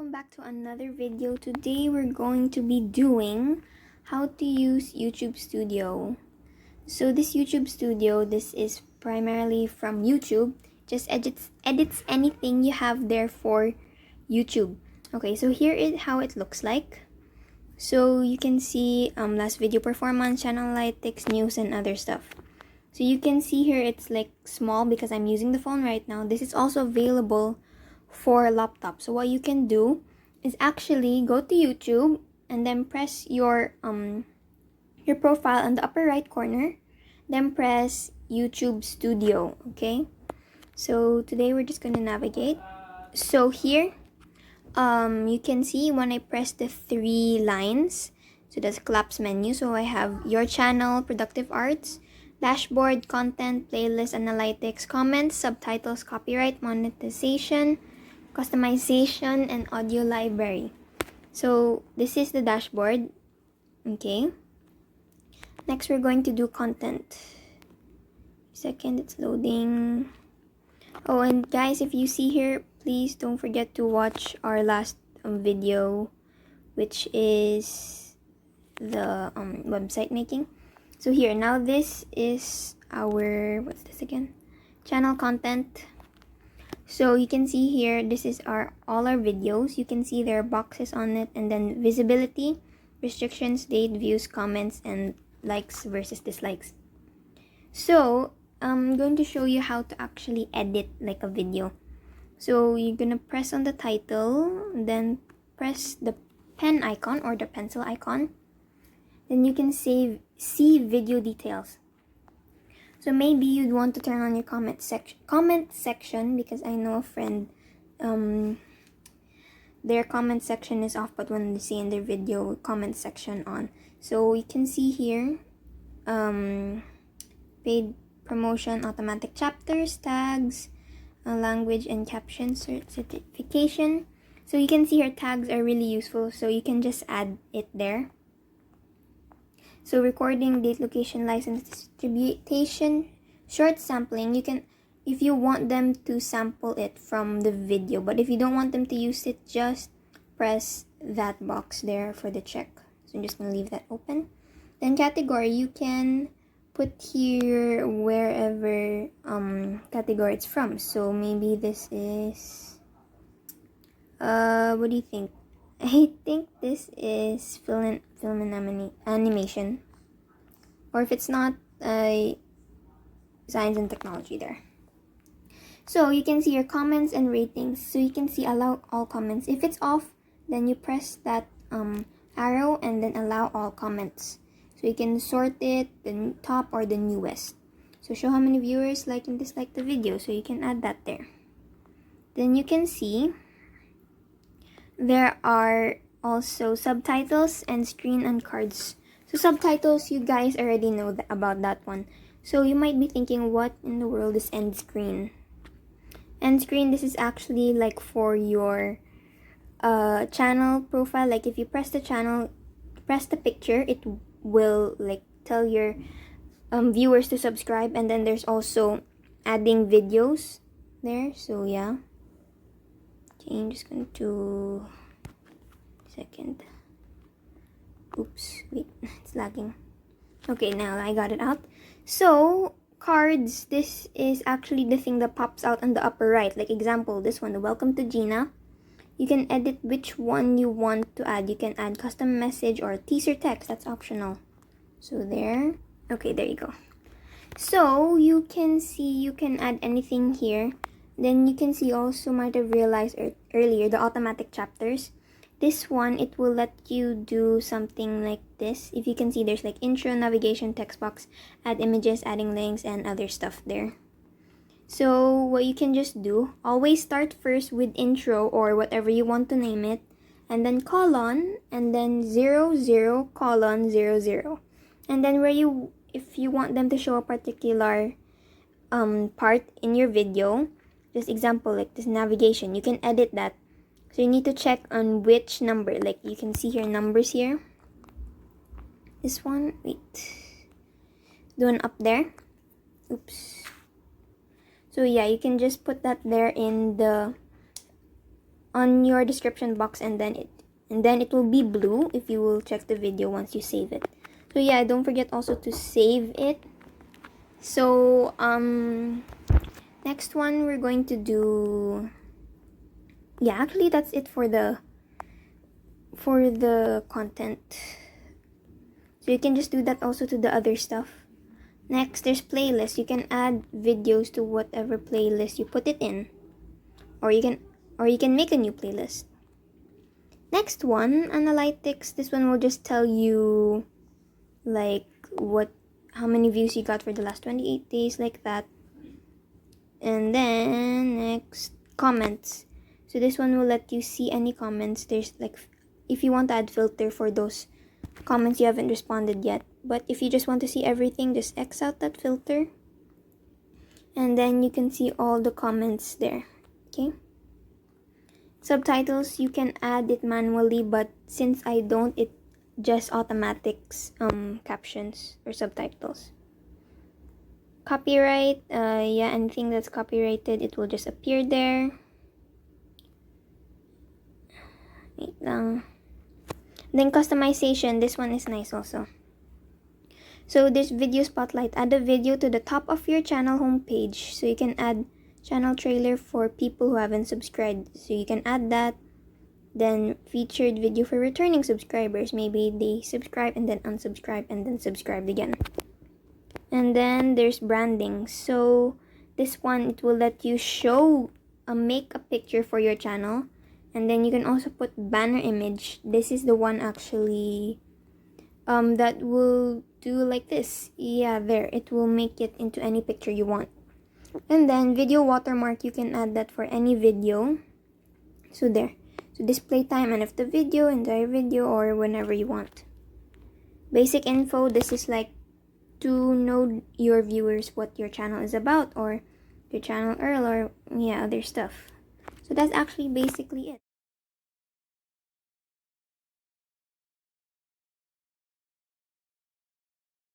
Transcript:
welcome back to another video. Today we're going to be doing how to use YouTube Studio. So this YouTube Studio, this is primarily from YouTube. Just edits anything you have there for YouTube. Okay, so here is how it looks like. So you can see last video performance, channel analytics, news, and other stuff. So you can see here it's like small because I'm using the phone right now. This is also available for a laptop. So what you can do is actually go to YouTube and then press your profile on the upper right corner, then press YouTube Studio. Okay, so today we're just gonna navigate. So here you can see when I press the three lines, so that's collapse menu. So I have your channel, productive arts, dashboard, content, playlist, analytics, comments, subtitles, copyright, monetization, customization, and audio library. So this is the dashboard. Okay, next we're going to do content. Second, it's loading. Oh, and guys, if you see here, please don't forget to watch our last video, which is the website making. So here, now this is our, what's this again? Channel content. So you can see here, this is all our videos. You can see there are boxes on it, and then visibility, restrictions, date, views, comments, and likes versus dislikes. So I'm going to show you how to actually edit like a video. So you're gonna press on the title, then press the pen icon or the pencil icon. Then you can see video details. So maybe you'd want to turn on your comment section because I know a friend, their comment section is off, but when they see in their video, comment section on. So you can see here, paid promotion, automatic chapters, tags, language and caption certification. So you can see here tags are really useful, so you can just add it there. So recording, date, location, license, distribution, short sampling. You can, if you want them to sample it from the video, but if you don't want them to use it, just press that box there for the check. So I'm just gonna leave that open. Then category, you can put here wherever category it's from. So maybe this is what do you think? I think this is film and animation, or if it's not, science and technology there. So you can see your comments and ratings. So you can see allow all comments. If it's off, then you press that arrow and then allow all comments. So you can sort it, the top or the newest. So show how many viewers like and dislike the video. So you can add that there. Then you can see there are also subtitles and screen and cards. So subtitles, you guys already know about that one. So you might be thinking, what in the world is end screen? End screen, this is actually like for your channel profile. Like if you press the channel, press the picture, it will like tell your viewers to subscribe. And then there's also adding videos there. So yeah. Okay, I'm just going to second. Oops, wait, it's lagging. Okay, now I got it out. So cards, this is actually the thing that pops out on the upper right. Like example, this one, the welcome to Gina. You can edit which one you want to add. You can add custom message or teaser text, that's optional. So there. Okay, there you go. So you can see you can add anything here. Then you can see also, might have realized earlier, the automatic chapters. This one, it will let you do something like this. If you can see, there's like intro, navigation, text box, add images, adding links, and other stuff there. So what you can just do, always start first with intro or whatever you want to name it, and then colon, and then 00 colon 00. And then if you want them to show a particular part in your video, just example like this navigation, you can edit that. So you need to check on which number, like you can see here numbers here. This one, wait, the one up there. Oops. So yeah, you can just put that there in the on your description box, and then it will be blue if you will check the video once you save it. So yeah, don't forget also to save it. So next one we're going to do, yeah, actually that's it for the content. So you can just do that also to the other stuff. Next, there's playlist. You can add videos to whatever playlist you put it in, or you can make a new playlist. Next one, analytics. This one will just tell you like how many views you got for the last 28 days, like that. And then next, comments. So this one will let you see any comments. There's like, if you want to add filter for those comments you haven't responded yet, but if you just want to see everything, just X out that filter, and then you can see all the comments there. Okay. Subtitles, you can add it manually, but since I don't, it just automatics captions or subtitles. Copyright, yeah, anything that's copyrighted, it will just appear there. Wait lang. Then customization, this one is nice also. So this video spotlight, add a video to the top of your channel homepage. So you can add channel trailer for people who haven't subscribed. So you can add that. Then featured video for returning subscribers. Maybe they subscribe and then unsubscribe and then subscribed again. And then there's branding. So this one, it will let you show make a picture for your channel. And then you can also put banner image. This is the one actually that will do like this. Yeah, there. It will make it into any picture you want. And then video watermark, you can add that for any video. So there. So display time and of the video, entire video, or whenever you want. Basic info, this is like to know your viewers what your channel is about, or your channel URL, or yeah, other stuff. So that's actually basically it.